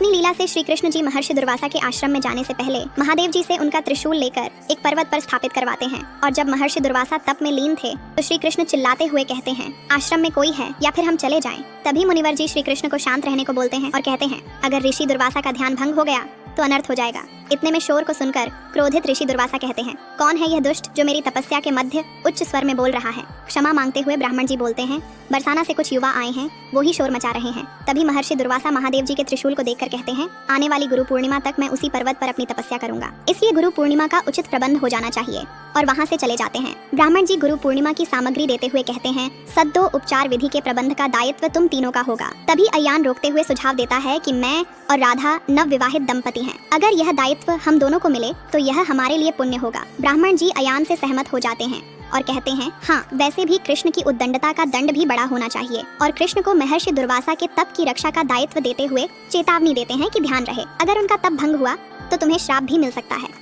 अपनी लीला से श्री कृष्ण जी महर्षि दुर्वासा के आश्रम में जाने से पहले महादेव जी से उनका त्रिशूल लेकर एक पर्वत पर स्थापित करवाते हैं। और जब महर्षि दुर्वासा तप में लीन थे तो श्री कृष्ण चिल्लाते हुए कहते हैं, आश्रम में कोई है या फिर हम चले जाएं। तभी मुनिवर जी श्री कृष्ण को शांत रहने को बोलते हैं और कहते हैं, अगर ऋषि दुर्वासा का ध्यान भंग हो गया तो अनर्थ हो जाएगा। इतने में शोर को सुनकर क्रोधित ऋषि दुर्वासा कहते हैं, कौन है यह दुष्ट जो मेरी तपस्या के मध्य उच्च स्वर में बोल रहा है। क्षमा मांगते हुए ब्राह्मण जी बोलते हैं, बरसाना से कुछ युवा आए हैं, वो ही शोर मचा रहे हैं। तभी महर्षि दुर्वासा महादेव जी के त्रिशूल को देखकर कहते हैं, आने वाली गुरु पूर्णिमा तक मैं उसी पर्वत पर अपनी तपस्या करूंगा, इसलिए गुरु पूर्णिमा का उचित प्रबंध हो जाना चाहिए। और वहां से चले जाते हैं। ब्राह्मण जी गुरु पूर्णिमा की सामग्री देते हुए कहते हैं, सद्दो उपचार विधि के प्रबंध का दायित्व तुम तीनों का होगा। तभी अयान रोकते हुए सुझाव देता है कि मैं और राधा नव विवाहित दंपति हैं, अगर यह दायित्व हम दोनों को मिले तो यह हमारे लिए पुण्य होगा। ब्राह्मण जी अयान से सहमत हो जाते हैं और कहते हैं, हाँ वैसे भी कृष्ण की उद्दंडता का दंड भी बड़ा होना चाहिए। और कृष्ण को महर्षि दुर्वासा के तप की रक्षा का दायित्व देते हुए चेतावनी देते हैं कि ध्यान रहे, अगर उनका तप भंग हुआ तो तुम्हें श्राप भी मिल सकता है।